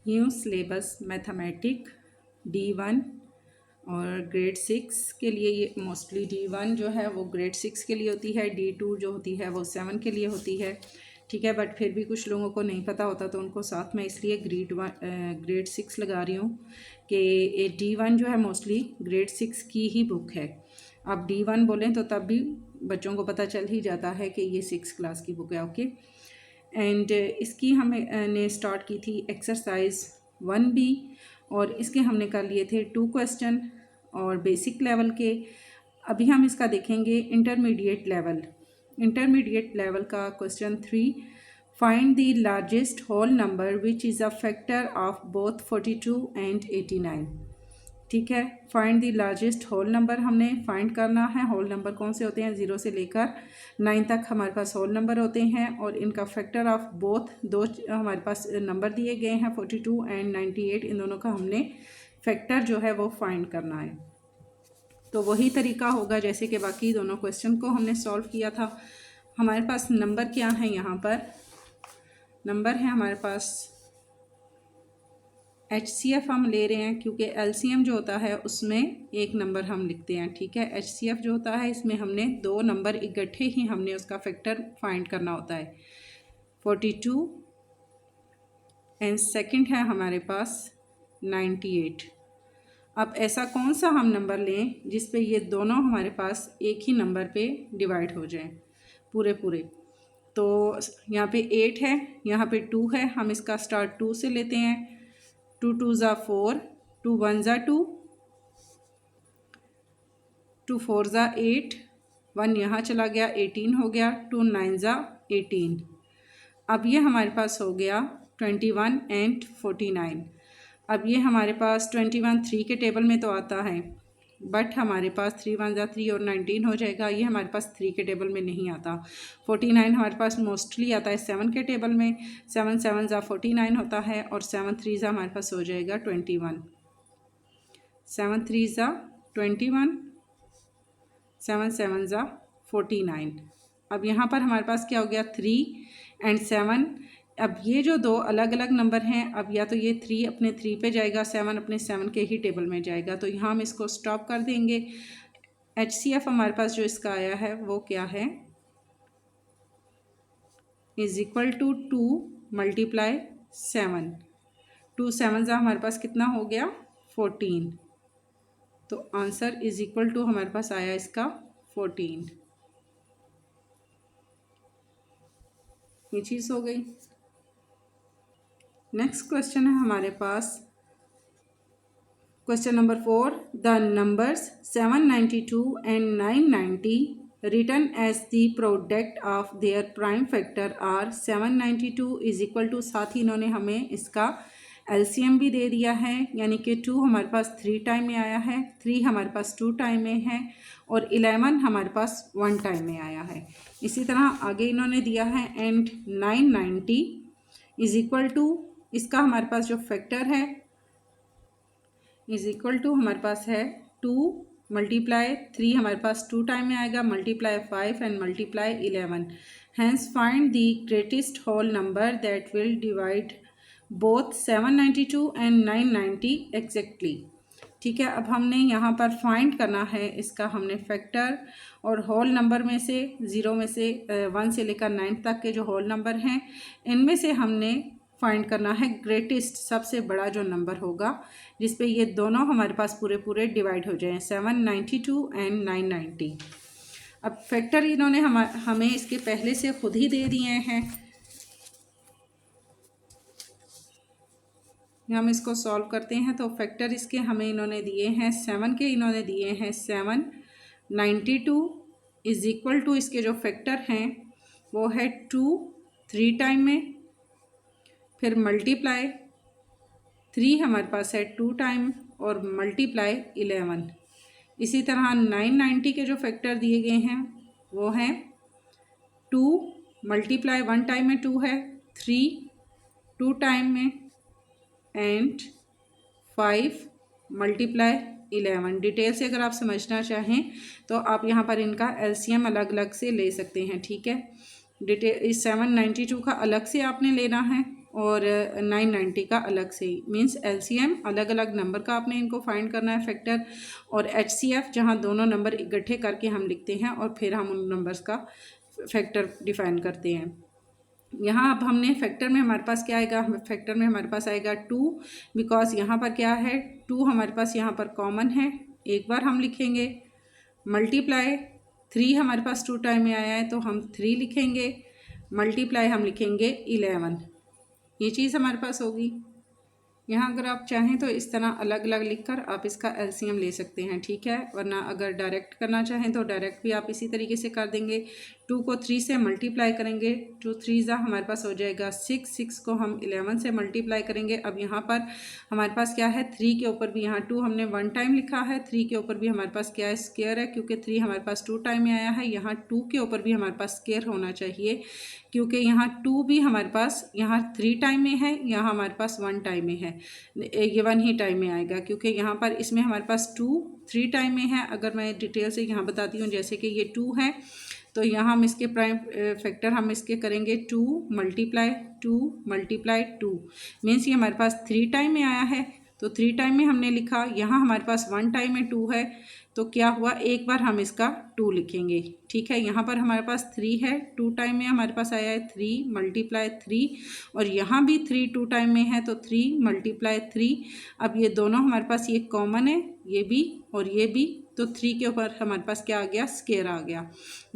New syllabus mathematic D1 और grade 6 के लिए ये मोस्टली D1 जो है वो ग्रेड 6 के लिए होती है, D2 जो होती है वो 7 के लिए होती है, ठीक है। बट फिर भी कुछ लोगों को नहीं पता होता तो उनको साथ में इसलिए ग्रेड 6 लगा रही हूँ कि D1 जो है मोस्टली ग्रेड 6 की ही बुक है। अब D1 बोलें तो तब भी बच्चों को पता चल ही जाता है कि ये 6 क्लास की बुक है, ओके। एंड इसकी हमने स्टार्ट की थी एक्सरसाइज 1B और इसके हमने कर लिए थे 2 क्वेश्चन और बेसिक लेवल के। अभी हम इसका देखेंगे इंटरमीडिएट लेवल। इंटरमीडिएट लेवल का question 3, find the largest whole number which is a factor of both 42 and 89, ठीक है। Find the largest whole number हमने फाइंड करना है। होल नंबर कौन से होते हैं? 0 से लेकर 9 तक हमारे पास होल नंबर होते हैं और इनका फैक्टर ऑफ बोथ, दो हमारे पास नंबर दिए गए हैं 42 एंड 98, इन दोनों का हमने फैक्टर जो है वो फाइंड करना है। तो वही तरीका होगा जैसे कि बाकी दोनों क्वेश्चन को हमने सॉल्व किया था। हमारे पास नंबर क्या है? यहाँ पर नंबर है हमारे पास HCF हम ले रहे हैं क्योंकि LCM जो होता है उसमें एक नंबर हम लिखते हैं, ठीक है। HCF जो होता है इसमें हमने 2 नंबर इकट्ठे ही हमने उसका फैक्टर फाइंड करना होता है, 42 एंड सेकंड है हमारे पास 98। अब ऐसा कौन सा हम नंबर लें जिस पे ये दोनों हमारे पास एक ही नंबर पे डिवाइड हो जाएं पूरे पूरे। तो यहाँ पे 8 है, यहाँ पे 2 है, हम इसका स्टार्ट 2 से लेते हैं। 2 2 ज़ा 4, 2 1 ज़ा 2, 2 4 ज़ा 8, 1 यहाँ चला गया 18 हो गया, 2 9 ज़ा 18। अब ये हमारे पास हो गया 21 एंड 49। अब ये हमारे पास 21 3 के टेबल में तो आता है बट हमारे पास 3 1 ज़ा 3 और 19 हो जाएगा, ये हमारे पास 3 के टेबल में नहीं आता। 49 हमारे पास मोस्टली आता है 7 के टेबल में, 7 7 ज़ा 49 होता है और 7 3 ज़ा हमारे पास हो जाएगा 21, 7 3 ज़ा 21, 7 7 ज़ा 49। अब यहाँ पर हमारे पास क्या हो गया 3 एंड 7। अब ये जो दो अलग अलग नंबर हैं, अब या तो ये 3 अपने 3 पे जाएगा, 7 अपने 7 के ही टेबल में जाएगा, तो यहाँ हम इसको स्टॉप कर देंगे। HCF हमारे पास जो इसका आया है वो क्या है? इज इक्वल टू 2 मल्टीप्लाई 7, 2 7 ज़ा हमारे पास कितना हो गया 14। तो आंसर इज इक्वल टू हमारे पास आया इसका 14। ये चीज़ हो गई। नेक्स्ट क्वेश्चन है हमारे पास question number 4, the numbers 792 and 990 written as the product of their prime factor are 792 is equal to, साथ ही इन्होंने हमें इसका LCM भी दे दिया है, यानी कि 2 हमारे पास 3 टाइम में आया है, 3 हमारे पास 2 टाइम में है और 11 हमारे पास 1 टाइम में आया है। इसी तरह आगे इन्होंने दिया है एंड 990 इज इक्वल टू, इसका हमारे पास जो फैक्टर है इज इक्वल टू हमारे पास है 2 मल्टीप्लाई 3 हमारे पास 2 टाइम में आएगा, multiply 5 and multiply 11। Hence find the greatest whole number that will divide both 792 and 990 exactly, ठीक है। अब हमने यहाँ पर फाइंड करना है इसका हमने फैक्टर और होल नंबर में से 0 में से 1 से लेकर 9 तक के जो होल नंबर हैं इनमें से हमने फाइंड करना है ग्रेटेस्ट, सबसे बड़ा जो नंबर होगा जिस पे ये दोनों हमारे पास पूरे पूरे डिवाइड हो जाएं, 792 एंड 990। अब फैक्टर इन्होंने हमें इसके पहले से खुद ही दे दिए हैं, हम इसको सॉल्व करते हैं। तो फैक्टर इसके हमें इन्होंने दिए हैं 7 के, इन्होंने दिए हैं 7, 92 इज इक्वल टू, इसके जो फैक्टर हैं वो है 2 3 टाइम में, फिर मल्टीप्लाई 3 हमारे पास है 2 टाइम और मल्टीप्लाई 11। इसी तरह 990 के जो फैक्टर दिए गए हैं वो हैं 2 मल्टीप्लाई 1 टाइम में 2 है, 3 2 टाइम में एंड 5 मल्टीप्लाई 11। डिटेल से अगर आप समझना चाहें तो आप यहाँ पर इनका LCM अलग अलग से ले सकते हैं, ठीक है। डिटेल इस 792 का अलग से आपने लेना है और 990 का अलग से। मींस एलसीएम अलग अलग नंबर का आपने इनको फाइंड करना है फैक्टर, और एचसीएफ जहां दोनों नंबर इकट्ठे करके हम लिखते हैं और फिर हम उन नंबर्स का फैक्टर डिफाइन करते हैं। यहाँ अब हमने फैक्टर में हमारे पास क्या आएगा, फैक्टर में हमारे पास आएगा 2, बिकॉज यहाँ पर क्या है 2 हमारे पास यहाँ पर कॉमन है, एक बार हम लिखेंगे। मल्टीप्लाई 3 हमारे पास 2 टाइम में आया है तो हम 3 लिखेंगे, मल्टीप्लाई हम लिखेंगे 11। ये चीज़ हमारे पास होगी। यहाँ अगर आप चाहें तो इस तरह अलग अलग लिखकर आप इसका एलसीएम ले सकते हैं, ठीक है। वरना अगर डायरेक्ट करना चाहें तो डायरेक्ट भी आप इसी तरीके से कर देंगे। 2 को 3 से मल्टीप्लाई करेंगे, 2 3 हमारे पास हो जाएगा 6, 6 को हम 11 से मल्टीप्लाई करेंगे। अब यहाँ पर हमारे पास क्या है, 3 के ऊपर भी यहाँ 2 हमने 1 टाइम लिखा है, 3 के ऊपर भी हमारे पास क्या है, स्क्वायर है, क्योंकि 3 हमारे पास 2 टाइम में आया है। यहाँ 2 के ऊपर भी हमारे पास स्क्वायर होना चाहिए, क्योंकि यहाँ 2 भी हमारे पास यहाँ 3 टाइम में है, यहाँ हमारे पास 1 टाइम में है, ये 1 ही टाइम में आएगा, क्योंकि यहाँ पर इसमें हमारे पास 2 3 टाइम में है। अगर मैं डिटेल से यहाँ बताती हूँ, जैसे कि ये 2 है तो यहाँ हम इसके प्राइम फैक्टर हम इसके करेंगे 2 मल्टीप्लाई 2 मीन्स ये हमारे पास 3 टाइम में आया है, तो 3 टाइम में हमने लिखा। यहाँ हमारे पास 1 टाइम में 2 है, तो क्या हुआ, एक बार हम इसका 2 लिखेंगे, ठीक है। यहाँ पर हमारे पास 3 है, 2 टाइम में हमारे पास आया है 3 मल्टीप्लाई 3, और यहाँ भी 3 2 टाइम में है तो 3 मल्टीप्लाई 3। अब ये दोनों हमारे पास ये कॉमन है, ये भी और ये भी, तो 3 के ऊपर हमारे पास क्या आ गया, स्क्वायर आ गया।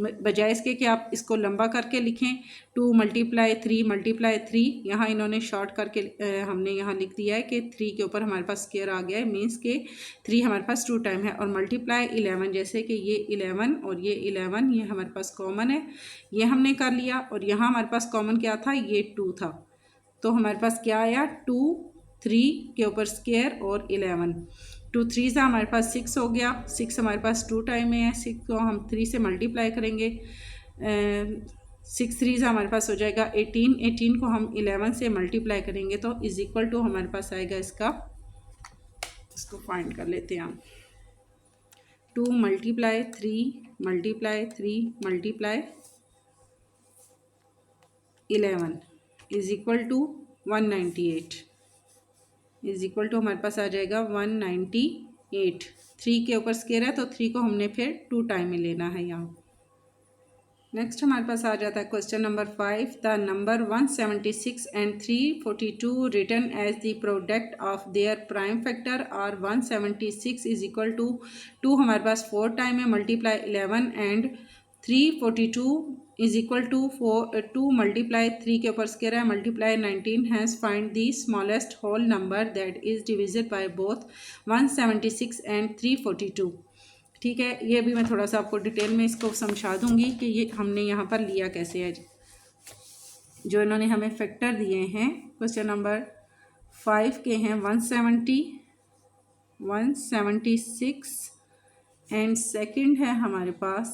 बजाय इसके कि आप इसको लंबा करके लिखें 2 मल्टीप्लाई 3, यहाँ इन्होंने शॉर्ट करके हमने यहाँ लिख दिया है कि 3 के ऊपर हमारे पास स्क्वायर आ गया है, मीन्स के 3 हमारे पास 2 टाइम है। और मल्टीप्लाई 11, जैसे कि ये 11 और ये 11 ये हमारे पास कॉमन है, ये हमने कर लिया। और यहाँ हमारे पास कॉमन क्या था, ये 2 था, तो हमारे पास क्या आया 2 3 के ऊपर स्क्वायर और 11, 2 3 हमारे पास 6 हो गया, 6 हमारे पास 2 टाइम में है, 6 को हम 3 से मल्टीप्लाई करेंगे, 6 3 हमारे पास हो जाएगा 18, 18 को हम 11 से मल्टीप्लाई करेंगे तो इज इक्वल टू हमारे पास आएगा इसका, इसको फाइंड कर लेते हैं हम, 2 multiply 3 multiply 3 multiply 11 is equal to 198, is equal to हमारे पास आ जाएगा 198। 3 के ऊपर स्क्वायर है तो 3 को हमने फिर 2 टाइम में लेना है यहाँ। नेक्स्ट हमारे पास आ जाता है question number 5। The number 176 and 342 written as the product of their prime factor are 176 is equal to 2 हमारे पास 4 टाइम है, multiply 11 and 342 is equal to 2 multiply 3 के ऊपर स्क्वायर है, multiply 19, has find the smallest whole number that is डिविजिड by both 176 and 342। ठीक है, ये भी मैं थोड़ा सा आपको डिटेल में इसको समझा दूंगी कि ये हमने यहाँ पर लिया कैसे है। जो इन्होंने हमें फैक्टर दिए हैं क्वेश्चन नंबर 5 के हैं 170 176 एंड सेकंड है हमारे पास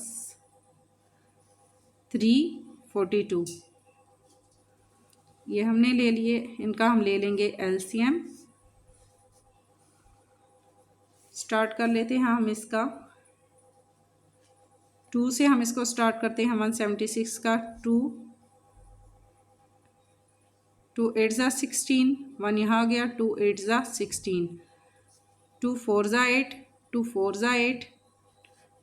342। ये हमने ले लिए, इनका हम ले लेंगे एलसीएम। स्टार्ट कर लेते हैं हम इसका, 2 से हम इसको स्टार्ट करते हैं 176 का। 2 8 ज़ा 16, 1 यहाँ आ गया, 2 8 ज़ा 16, 2 4 ज़ा 8, 2 4 ज़ा 8,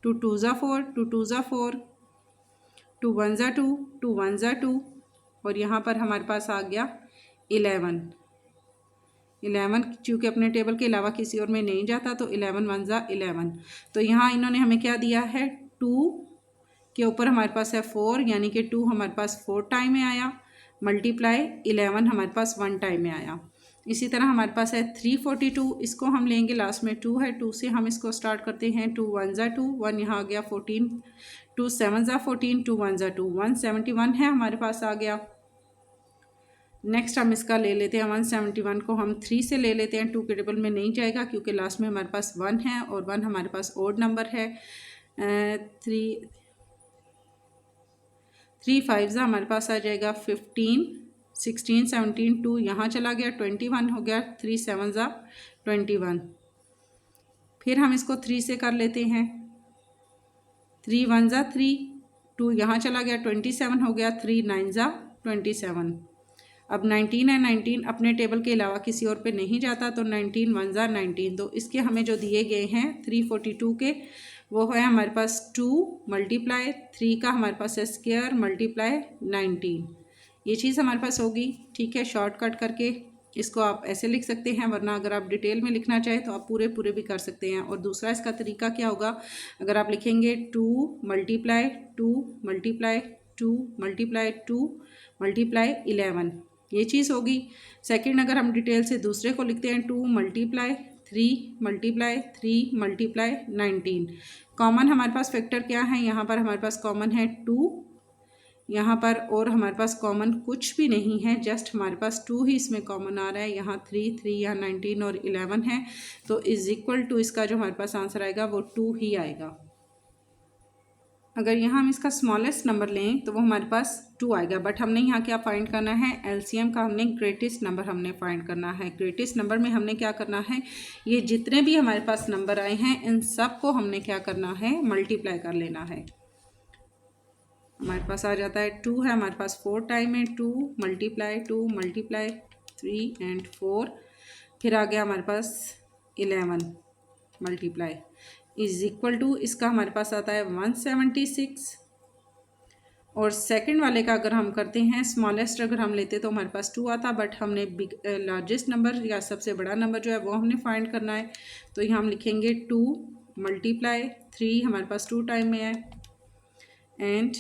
2 2 ज़ा 4, 2 2 ज़ा 4, 2 1 ज़ा 2, 2 1 ज़ा 2, और यहाँ पर हमारे पास आ गया 11। 11 चूँकि अपने टेबल के अलावा किसी और में नहीं जाता तो 11 1 ज़ा 11। तो यहाँ इन्होंने हमें क्या दिया है, 2 के ऊपर हमारे पास है 4, यानी कि 2 हमारे पास 4 टाइम में आया, मल्टीप्लाई 11 हमारे पास 1 टाइम में आया। इसी तरह हमारे पास है 342, इसको हम लेंगे, लास्ट में 2 है, 2 से हम इसको स्टार्ट करते हैं। 2 1 ज़ा 2, 1 यहाँ आ गया 14, 2 7 ज़ा 14, 2 1 ज़ा 2, 171 है हमारे पास आ गया। नेक्स्ट हम इसका ले लेते हैं 171 को हम 3 से ले लेते हैं, 2 के टेबल में नहीं जाएगा क्योंकि लास्ट में हमारे पास 1 है और 1 हमारे पास ओड नंबर है। 3 5 हमारे पास आ जाएगा 15, 16 17, 2 यहाँ चला गया 21 हो गया, 3 7 21। फिर हम इसको 3 से कर लेते हैं, 3 1 3, 2 यहाँ चला गया 27 हो गया, 3 9 27। अब 19 है, 19 अपने टेबल के अलावा किसी और पे नहीं जाता, तो 19 1 ज़ा 19। तो इसके हमें जो दिए गए हैं 342 के, वो है हमारे पास 2 मल्टीप्लाई 3 का हमारे पास है स्क्वायर मल्टीप्लाई 19। ये चीज़ हमारे पास होगी। ठीक है, शॉर्टकट करके इसको आप ऐसे लिख सकते हैं, वरना अगर आप डिटेल में लिखना चाहें तो आप पूरे पूरे भी कर सकते हैं। और दूसरा इसका तरीका क्या होगा, अगर आप लिखेंगे 2 मल्टीप्लाई 2 मल्टीप्लाई 2 मल्टीप्लाई 2 मल्टीप्लाई 11, ये चीज़ होगी। सेकंड, अगर हम डिटेल से दूसरे को लिखते हैं 2 मल्टीप्लाई 3 मल्टीप्लाई 3 मल्टीप्लाई 19। कॉमन हमारे पास फैक्टर क्या है, यहाँ पर हमारे पास कॉमन है 2 यहाँ पर, और हमारे पास कॉमन कुछ भी नहीं है, जस्ट हमारे पास 2 ही इसमें कॉमन आ रहा है। यहाँ 3 यहाँ 19 और 11 है, तो इज़ इक्वल टू इसका जो हमारे पास आंसर आएगा वो 2 ही आएगा। अगर यहाँ हम इसका स्मॉलेस्ट नंबर लें तो वो हमारे पास 2 आएगा। बट हमने यहाँ क्या फाइंड करना है, एलसीएम का हमने ग्रेटेस्ट नंबर हमने फाइंड करना है। ग्रेटेस्ट नंबर में हमने क्या करना है, ये जितने भी हमारे पास नंबर आए हैं इन सब को हमने क्या करना है, मल्टीप्लाई कर लेना है। हमारे पास आ जाता है 2 है, हमारे पास 4 टाइम है 2 मल्टीप्लाई 3 एंड 4, फिर आ गया हमारे पास 11 मल्टीप्लाई इज इक्वल टू, इसका हमारे पास आता है 176। और सेकंड वाले का अगर हम करते हैं स्मॉलेस्ट अगर हम लेते तो हमारे पास 2 आता, बट हमने लार्जेस्ट नंबर या सबसे बड़ा नंबर जो है वो हमने फाइंड करना है। तो यहाँ हम लिखेंगे 2 मल्टीप्लाई 3 हमारे पास 2 टाइम में है एंड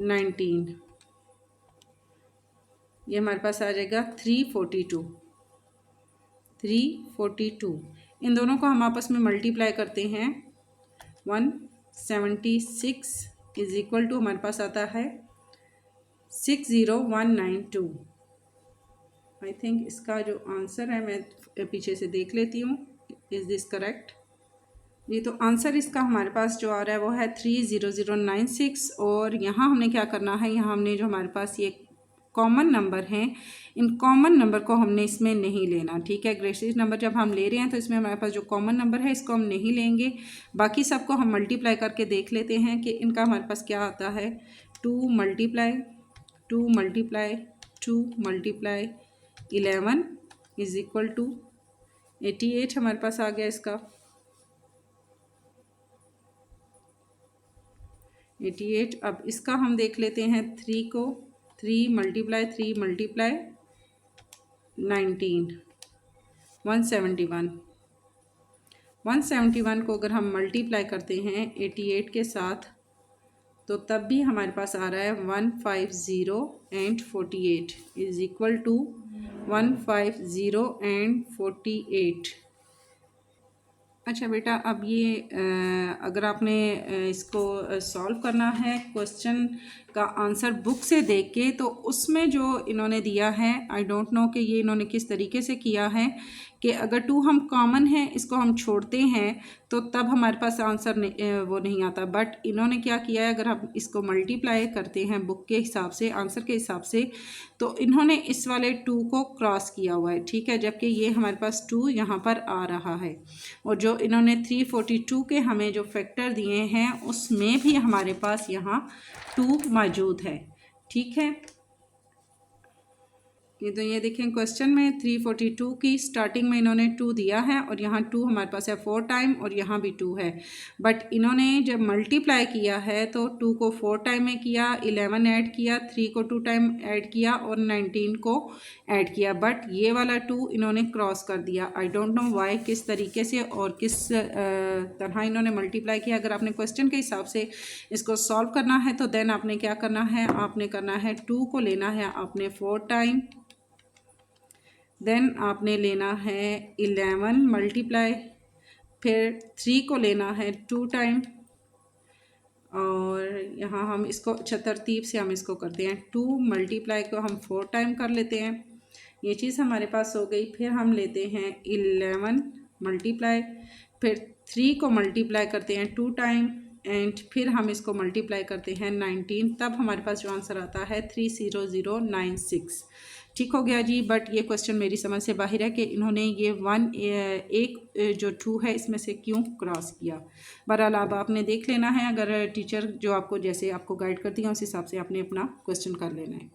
19, ये हमारे पास आ जाएगा 342। इन दोनों को हम आपस में मल्टीप्लाई करते हैं 176 इज इक्वल टू हमारे पास आता है 60192। आई थिंक इसका जो आंसर है मैं पीछे से देख लेती हूँ, इज़ दिस करेक्ट। ये तो आंसर इसका हमारे पास जो आ रहा है वो है 30096। और यहाँ हमने क्या करना है, यहाँ हमने जो हमारे पास ये कॉमन नंबर हैं इन कॉमन नंबर को हमने इसमें नहीं लेना। ठीक है, ग्रेटेस्ट नंबर जब हम ले रहे हैं तो इसमें हमारे पास जो कॉमन नंबर है इसको हम नहीं लेंगे, बाकी सबको हम मल्टीप्लाई करके देख लेते हैं कि इनका हमारे पास क्या आता है। 2 multiply 2 multiply 2 multiply 11 is equal to 88 हमारे पास आ गया इसका 88। अब इसका हम देख लेते हैं 3 को, 3 मल्टीप्लाई 19 171 को अगर हम मल्टीप्लाई करते हैं 88 के साथ तो तब भी हमारे पास आ रहा है 150 and 48 is equal to 150 and 48। अच्छा बेटा, अब ये अगर आपने इसको सॉल्व करना है क्वेश्चन का आंसर बुक से देख के, तो उसमें जो इन्होंने दिया है आई डोंट नो कि ये इन्होंने किस तरीके से किया है कि अगर 2 हम कॉमन है इसको हम छोड़ते हैं तो तब हमारे पास आंसर वो नहीं आता। बट इन्होंने क्या किया है, अगर हम इसको मल्टीप्लाई करते हैं बुक के हिसाब से आंसर के हिसाब से, तो इन्होंने इस वाले 2 को क्रॉस किया हुआ है। ठीक है, जबकि ये हमारे पास 2 यहाँ पर आ रहा है, और जो इन्होंने 342 के हमें जो फैक्टर दिए हैं उसमें भी हमारे पास यहाँ 2 मौजूद है। ठीक है, ये तो ये देखें क्वेश्चन में 342 की स्टार्टिंग में इन्होंने 2 दिया है और यहाँ 2 हमारे पास है 4 टाइम और यहाँ भी 2 है। बट इन्होंने जब मल्टीप्लाई किया है तो 2 को 4 टाइम में किया, 11 ऐड किया, 3 को 2 टाइम ऐड किया और 19 को ऐड किया। बट ये वाला 2 इन्होंने क्रॉस कर दिया। आई डोंट नो वाई, किस तरीके से और किस तरह इन्होंने मल्टीप्लाई किया। अगर आपने क्वेश्चन के हिसाब से इसको सॉल्व करना है तो देन आपने क्या करना है, आपने करना है 2 को लेना है आपने 4 टाइम, देन आपने लेना है 11 मल्टीप्लाई, फिर 3 को लेना है 2 टाइम, और यहाँ हम इसको अच्छा तरतीब से हम इसको करते हैं 2 मल्टीप्लाई को हम 4 टाइम कर लेते हैं। ये चीज़ हमारे पास हो गई। फिर हम लेते हैं 11 मल्टीप्लाई, फिर 3 को मल्टीप्लाई करते हैं 2 टाइम एंड फिर हम इसको मल्टीप्लाई करते हैं 19, तब हमारे पास जो आंसर आता है 30096। ठीक हो गया जी। बट ये क्वेश्चन मेरी समझ से बाहर है कि इन्होंने ये एक जो 2 है इसमें से क्यों क्रॉस किया। बहरहाल अब आपने देख लेना है, अगर टीचर जो आपको जैसे आपको गाइड करती है उस हिसाब से आपने अपना क्वेश्चन कर लेना है।